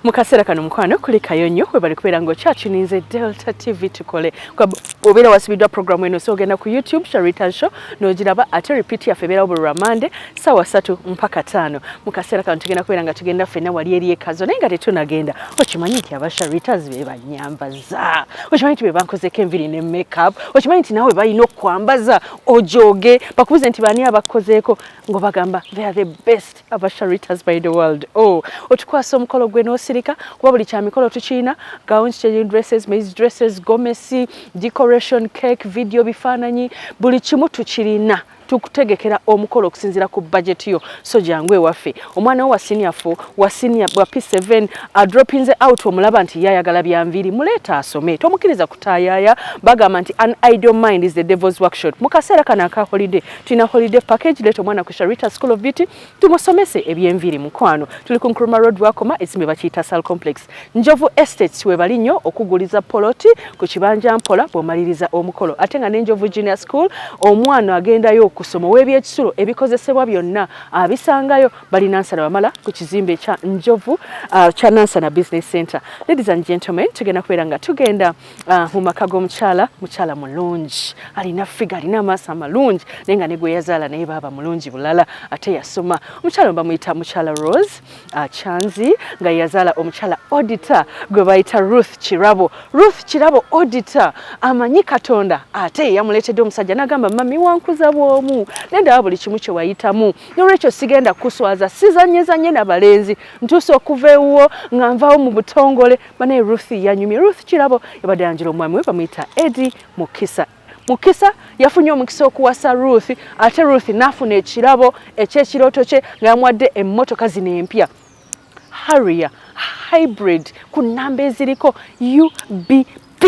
Mukasera kano mukwano kuli kayonyo we bali kubeera ngo kyatuninze Delta TV tukole obeera wasibidwa program eno so ogenda ku YouTube Sharita's Show n'ogiraba ate repeat yaffe ebeerawo buli Monday ssaawa 3 mpaka 5. Mukasera kano tugenda kubeera nga tugenda ffenna wali eri ekazo naye nga tetunagenda okimanyi nti aba Sharitas be banyambaza okimanyi nti be bankozeko enviri ne makeup okimanyi nti nawe balina okwambaza ojoge bakubuze nti bani abakozeeko ngo bagamba they are the best aba Sharitas by the world. Otukwasa omukolo gwe n'osirika kuba buli kya mikolo tukiina gowns, changing dresses, maize dresses, gomesi, decoration, cake, video bifaananyi buli kimu tukirina tukutegekera omukolo okusinzira ku budget yo so jangwe waffe omwana wa senior 4 wa senior wa P7 dropping out omulaba nti yayagala byanviri muleta asome tomukiriza kutayaya bagamba nti an idle mind is the devil's workshop. Mukasera kana ka holiday tuna holiday package leto mwana ku Sharita School of Beauty tumusomese ebyenviri mukwano tuli ku Nkrumah Road wakoma esimbe bakiyita Sal Complex Njovu Estates we balinyo okuguliza poloti ku kibanja mpola bomaliriza omukolo ate nga n'Enjovu Junior School omwana agenda yo kusoma w'ebyekisulo ebikozesebwa byonna abisangayo bali nansana bamala ku kizimbe kya Njovu kya Nansana Business Center. Ladies and gentlemen tugenda kubeera nga tugenda mu maka g'omukyala mulungi alina figa alina amaaso amalungi naye nga ne gwe yazaala naye baaba mulungi bulala ate yasoma omukyala bamuyita mukyala Rose Chanzi nga yazaala omukyala auditor gwe bayita Ruth Kirabo auditor amanyi Katonda ate yamuleetedde omusajja n'agamba mami wankuza bw'omu nenda buli kimu kye wayitamu n'olwekyo sigenda kuswaza sizanyezanye n'abalenzi ntuuse okuva ewuwo nga nvaawo mu butongole banaye Ruth yanyumye. Ruth Kirabo yabadde yanjira omwami we bamuyita Eddie Mukisa yafunye omukisa okuwasa Ruth ate Ruth n'afuna ekirabo eky'ekirooto kye nga yamuwadde emmotoka zino empya Harrier hybrid ku nnamba eziriko UBP.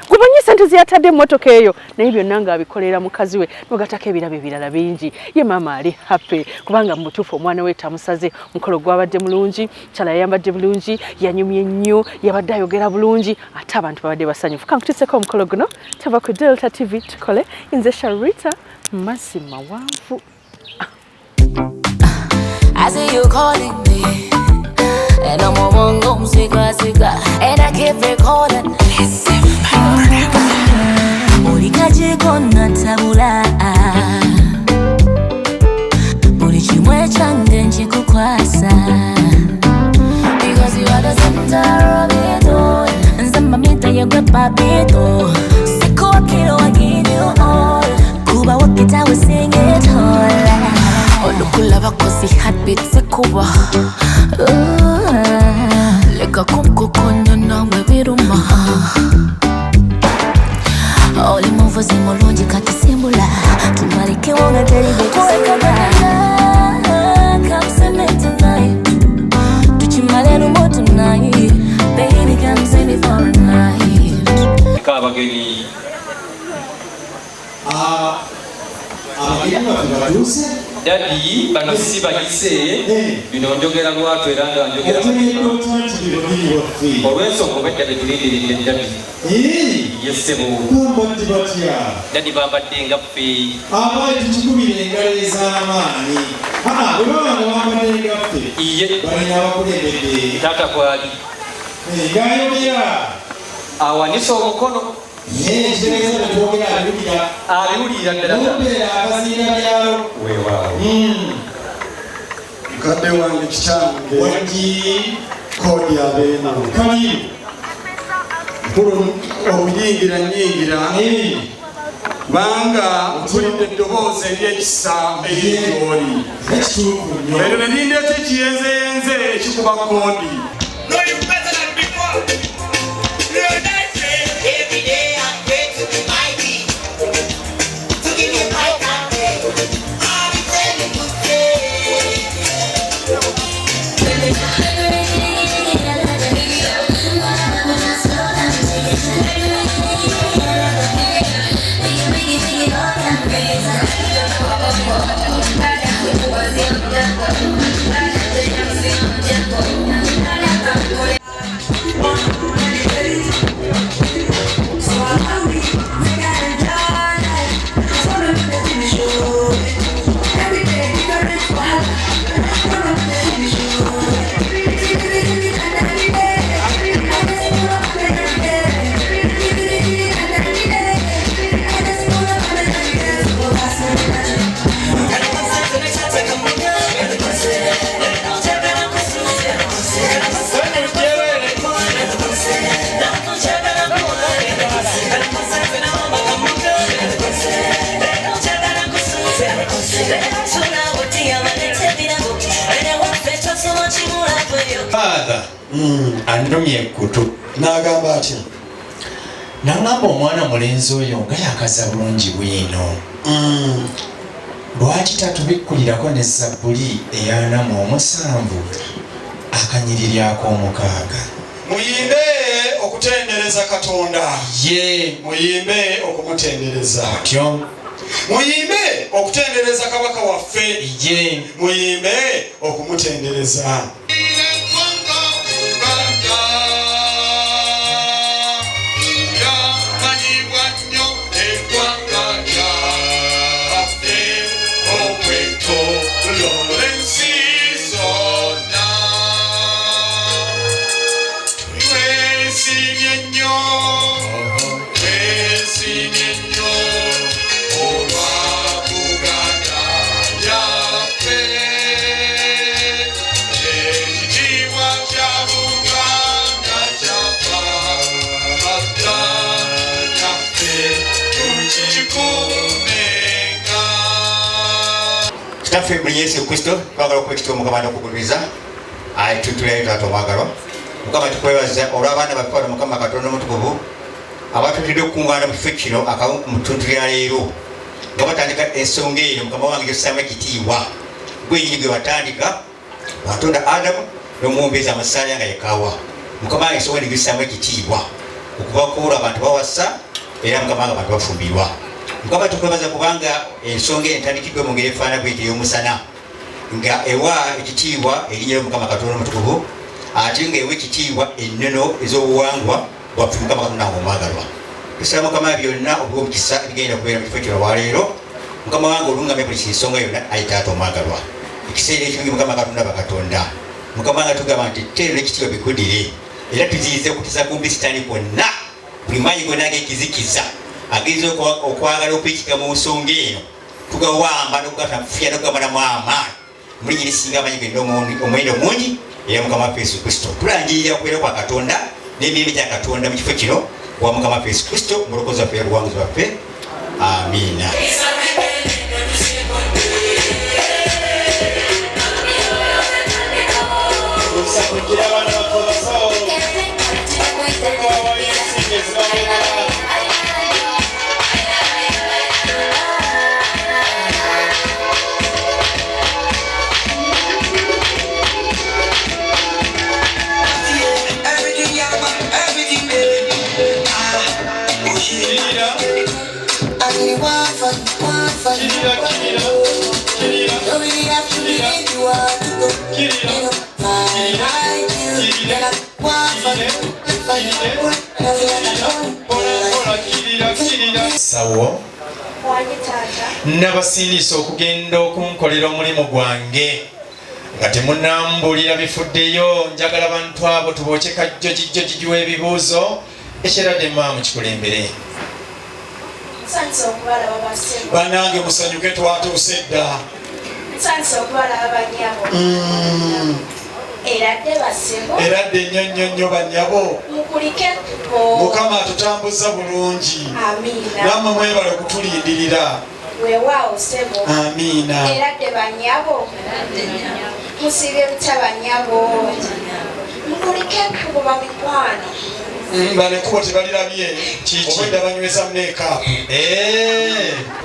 Kubanyi sente ziyatadde emmotoka eyo naye byonna ng'abikolera mukazi we n'ogatako ebirabo ebirala bingi ye maama ali happy kubanga mu butuufu omwana we tamusaze mukolo gwabadde mulungi kyala yayambadde bulungi yanyumye nnyo yabadde ayogera bulungi ate abantu babadde basanyufu kankutuuseko omukolo guno tava ku Delta TV tukole nze Sharita mazima wanvu. I see you calling me and I'm on siga and I keep recording. Ulikaje kona tabula Uli chimwe change nchikukwasa Because you are the center of it all Nzamba mita yegwe papito Siku wakilo I give you all Kuba wakita we sing it all Olukula bakosi heartbeat sikuba Leka kumkukonya nawe biruma Oli muvuzi mulungi kati simbula tumalike wonga teribe kuseka come send me tonight tuchimale lumo tonight baby come send me for a night kabageni Daddy bano si bagise bino njogera lwatu era nga njogera olw'ensonga obedde tulindiridde Daddy yesebo Daddy bambadde nga ffe abaali tukikubira engalo ez'amaanyi bwe babanga bambadde nga ffe iye balina abakulembedde taata kwali ngayogera awanisa omukono aliwulira ddala mukadde wange kitange wagi kodi abeena kali nkulu obuyingira nyingira banga mpulidde eddoboozi ery'ekisa ery'ekyoli eryo ne lindeeta ekiyenzeyenze ekikuba kodi. andumye ekkutu n'agamba atya n'agamba omwana mulenzi oyo nga yakaza bulungi bwino lwaki tatubikkulirako ne Zabbuli eya 47 akanyiriri ak'omukaaga. muyimbe okutendereza Katonda ye muyimbe okumutendereza atyo muyimbe okutendereza kabaka waffe ye muyimbe okumutendereza Kitaffe mu Yesu Kristo twagala okwekita Mukama n'okugulumiza tutulayo taata omwagalwa Mukama tukwebaza olw'abaana baffe Mukama Katonda omutukuvu abatutidde okukuŋŋaana mu kifo kino mu ttuntu lya leero nga batandika ensonga eno Mukama wange gy'ossaamu ekitiibwa gwenyini gwe watandika watonda Adamu n'omuwombeeza amasaya nga yekaawa Mukama wange ensonga eno gy'ossaamu ekitiibwa okubakuula abantu bawasa era Mukama wange abantu bafumbirwa Mukama tukwebaza kubanga ensonga entandikiddwe mu ngeri efaana bw'etyo ey'omusana nga ewa ekitiibwa erinnya Mukama Katonda omutukuvu ate nga ewa ekitiibwa ennono ez'obuwangwa bwaffe Mukama Katonda omwagalwa tusaba Mukama byonna obw'omukisa ebigenda kubeera mu kifo kino olwaleero Mukama wange olungamye buli kinsonga yonna ayi taata omwagalwa ekiseera ekirungi Mukama Katonda bakatonda Mukama wange tugamba nti teero ekitiibwa bikuddire era tuziyize okutiza kumbi sitaani kwonna buli maanyi gonna ag'ekizikiza ageza okwagala okwekika mu nsonga eno tugawamba n'okugatafuya n'okugambanamu amaanyi mulinyini singa amanyi genda omuwendo mungi era Mukama waffe Yesu Kristo tulangirira okubeera kwa Katonda n'emirembe gya Katonda mu kifo kino wa Mukama waffe Yesu Kristo mulokozi waffe era obuwanguzi bwaffe amiina. sawo nabasiinisa okugenda okunkolera omulimu gwange nga temunambulira bifuddeyo njagala bantu abo tubookye kajjo kijjo kigiwa ebibuuzo ekyeradde maamu kikulembere bannange musanyuke twatuuse dda eradde nnyonnyonnyo bannyabo Mukama atutambuza bulungi nammwe mwebale okutulindirira amiina balekubo tebalirabye obwedda banyweza meekaapu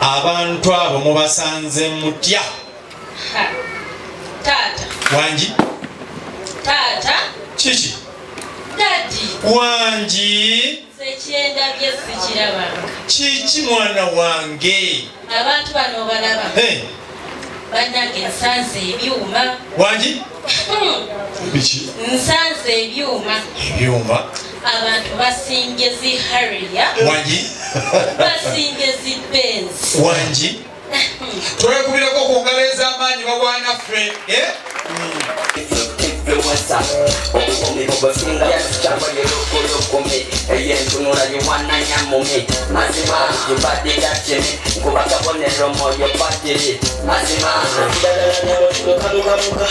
abantu abo mubasanze mutya Tata. wangi Tata. kiki Daddy. wangi Sekyenda bye sikirabanga. kiki mwana wange Abantu bano balaba. Bannange nsanze ebyuma. wangi biki Nsanze ebyuma. ebyuma Abantu basinge zi Harrier. wangi Basinge zi Benz. wangi twekubireko ku ngalo ez'amaanyi bagwanaffe What's up? Omi kubasinga chapa yeloko kome eyentunula yuwana nyamumi mazima yibadi gachemi kubaka bonero moyo patiri mazima dadala nyawo tukamuka muka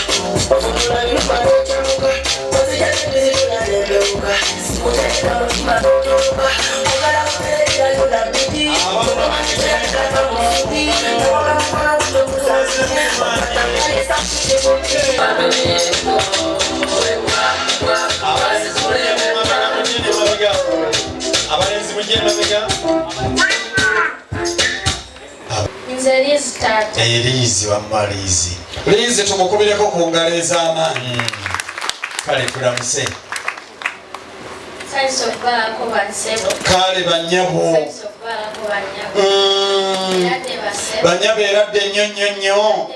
ofunula yibadi chamuka ozijana bizituna nebeuka mutenda mutima tuka ogala kutereka yuna bidi omaniteka kamuti oga mwana kutokuza alisa Lizi wamma Lizi. Lizi tumukubireko ku ngalo ez'amaanyi. Kale tulamuse. Kale bannyabo. Bannyabo eradde nnyo nnyo nnyo.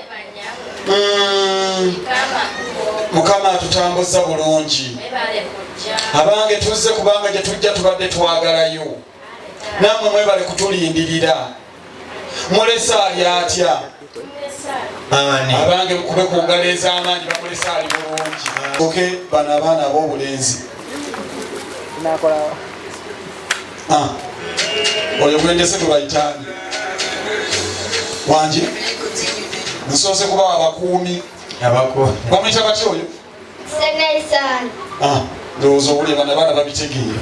Mukama atutambuza bulungi. Abange tuzze kubanga gye tujja tubadde twagalayo. Nammwe mwebale kutulindirira. Mulesa ali atya? Abange mukube ku ngalo ez'amaanyi bamulesa ali bulungi. Bano abaana ab'obulenzi. Oyo gwendese tubayitani. Wangi? Nsoose kubawa abakuumi. Bamuyita batya oyo? Ndowooza owulire bano abaana babitegeera.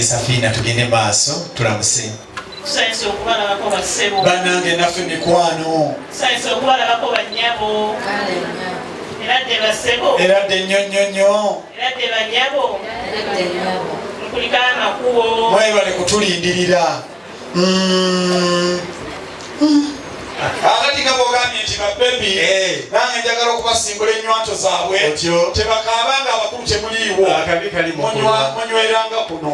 Safina tugende maaso tulamuse. Tusanyuse okubalabako bassebo. Bannange naffe mikwano. Tusanyuse okubalabako bannyabo. Eradde bassebo. Eradde nnyo nnyo nnyo. Eradde bannyabo. Mukulika amakubo. Mwebale kutulindirira. Akati kabogambye nti babebi nange njagala okubasimbula ennywanto zaabwe tebakaabanga abakulu temuliiwo munyweranga kuno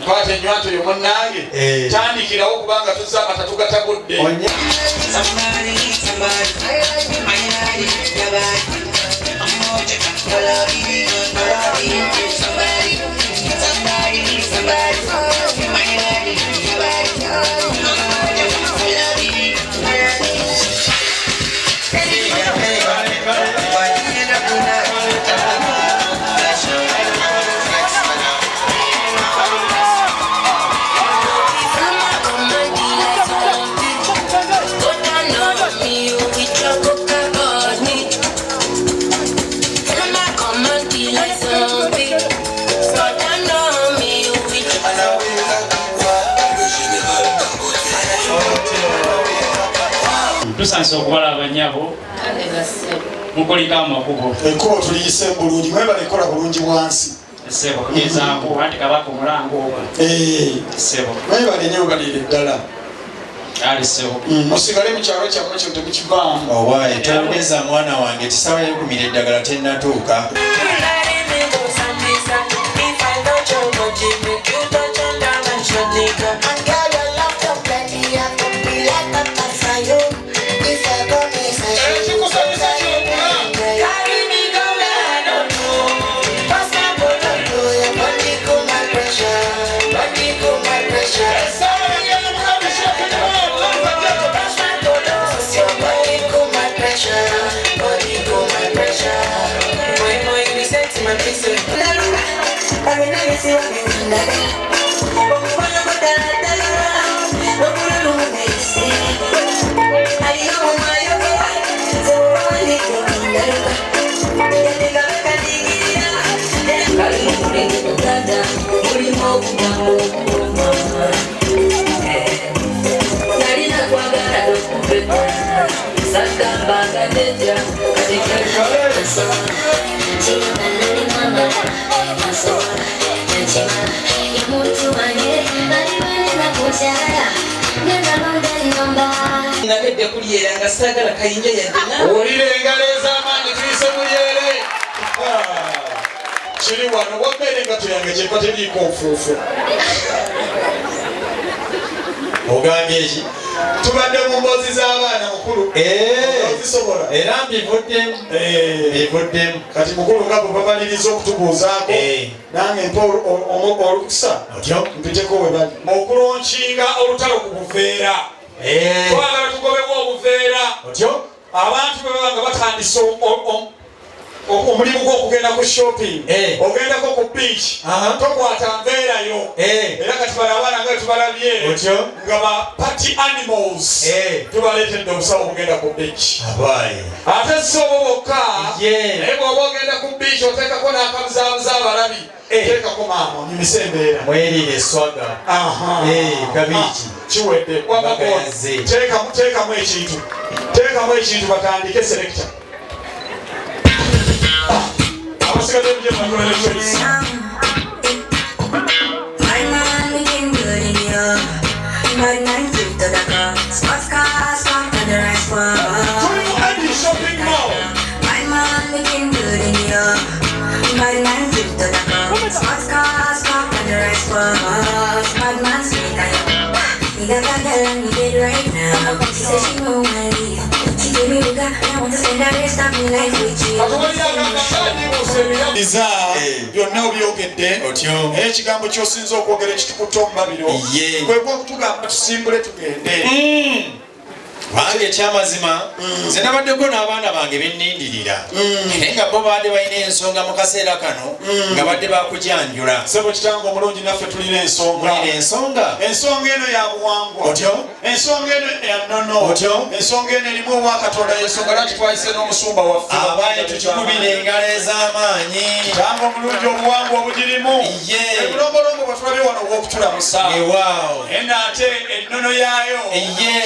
kwata ennywanto yo munnange tandikirawo kubanga tuzza amatatu gatagudde. Tusanze okubalaba bannyabo. Mukulika amakubo. Ekkubo tuliyise bulungi mwebale kola bulungi wansi. Ssebo kugezaako anti kabaka omulango ogwo. Ssebo. Mwebale nnyo balire ddala. Ali ssebo. Musigale mu kyalo kyammwe kyo temukivaamu. Owaaye tologeza mwana wange tisawa yekumira eddagala tennatuuka. Nabedde kulyera nga sagala kayinja yadde owulire engalo ez'amaanyi tuyise mulyere. Kiri wano wabbere engato yange kyeva teriiko nfuufu. Ogambye eki? Tubadde mu mboozi z'abaana mukulu. Ozisobola? Era mbivuddemu. Bivuddemu. Kati mukulu nga bwe bamaliriza okutubuuzaako nange mpa olukusa mpiteko we bali. Okulonkinga olutalo ku buveera. Twagala tugobewo obuveera. Abantu bwe baba nga batandise omulimu gw'okugenda ku shopping ogendako ku beach tokwata mbeerayo era kati bala abaana nga tubalabye nga ba party animals tubaleetedde obusawo okugenda ku beach ate so bokka naye bw'oba ogenda ku beach oteekako n'akabuzaabuza abalabi teekako maama onyumisa embeera mweriire eswaga kabiiki kiwedde teekamu ekintu batandike selector abasigadde mujemakolere choice shopping mall. My man looking good in New York. My man flip to the club. Sports cars, pop and the rest was. My man speak I got that girl and we did right now. She said she won't wanna leave. She gave me the I want to spend that rest of my life with you. Byonna obyogedde ekigambo ky'osinza okwogera ekitukuta omubabiro kwe gwokutugamba tusimbule tugende bange ekyamazima nze nabaddeko n'abaana bange bennindirira naye nga bo baadde balina ensonga mu kaseera kano nga badde bakujjanjula sebo kitange omulungi naffe tulina ensonga ensonga eno ya buwangwa ensonga eno ya nnono ensonga eno erimu obwakatonda yensonga lwaki twayise n'omusumba waffe abaye tukikubira engalo ez'amaanyi kitange omulungi obuwangwa obugirimu ebulombolombo bwetulabye wano obw'okutulamusa eno ate ennono yaayo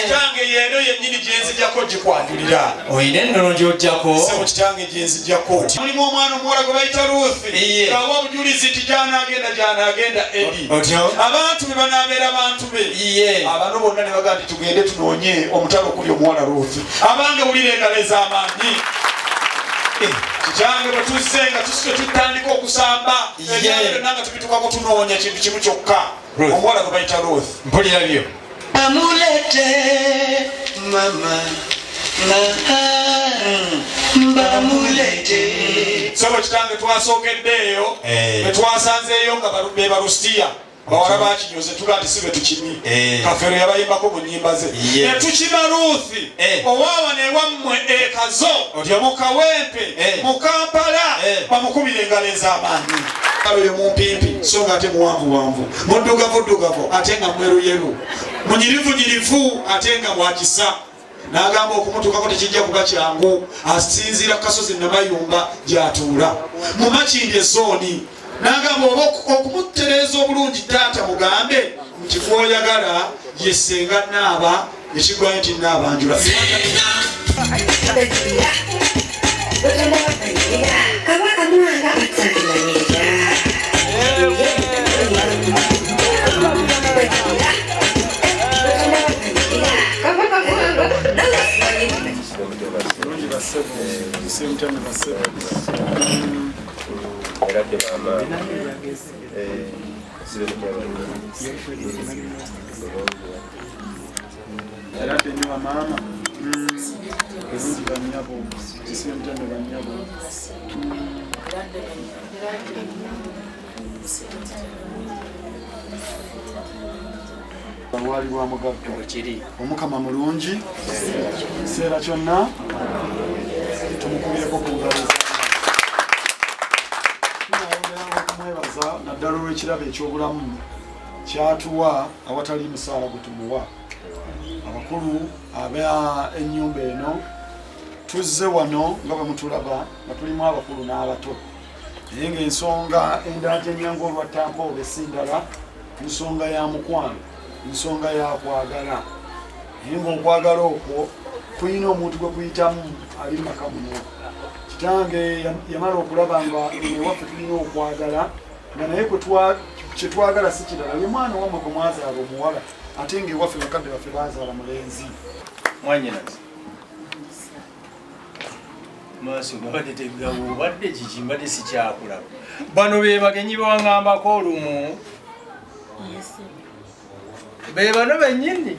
kitange yeeno yennyini gyenzijjako gikwanjulira oyina ennono gy'ojjako sebo kitange gyenzijjako mulimu omwana omuwala gwe bayita Ruth awa obujulizi nti gyanaagenda Edi abantu be banaabeera bantu be abano bonna ne bagaa nti tugende tunoonye omutalo okuli omuwala Ruth abange wulira engalo ez'amaanyi kitange bwe tuzze nga tusitwe tutandika okusamba ebyalo byonna nga tubitukako tunoonya kintu kimu kyokka omuwala gwe bayita Ruth mpulira byo Bamulete mama bamulete sebo kitange twasookeddeeyo betwasanzeeyo nga be balustiya bawala bakinyoze tuga nti sibe tukimi kafeero yabayimbako mu nnyimba ze netukima Ruthi owaawa newammwe ekazo mu kawempe mu Kampala bamukubira engalo ez'amaanyi oyo mumpimpi so nga ate muwanvuwanvu muddugavu ate nga mweruyeru munyirivu ate nga mwakisa n'agamba okumutuukako tekijja kuba kyangu asinziira ku kasozi Namayumba gy'atuula mu Makindye zooni n'agamba oba okumutereeza obulungi taata mugambe nti gw'oyagala yesenga naaba ekigwayo nti naabanjula wali wa mugagga omukama mulungi kiseera kyonna tumukubireko ku ngalo okumwebaza naddala olw'ekirabo eky'obulamu kyatuwa awatali musaala gwe tumuwa abakulu ab'ennyumba eno tuzze wano nga bwe mutulaba nga tulimu abakulu n'abato naye ng'ensonga endala gyennyanga olwattampa oba esindala nsonga ya mukwano nsonga ya kwagala naye ng'okwagala okwo kuyina omuntu gwe kuyitamu ali maka muno kitange yamala okulaba nga ewaffe tulina okwagala nga naye kyetwagala si kirala ye mwana wamwe gwe mwazaala omuwala ate ng'ewaffe bakadde baffe bazaala mulenzi mwanyinazi maaso gabadde tegawo obadde kiki mbadde sikyakulaba bano be bagenyi bewaŋŋambako olumu be bano bennyini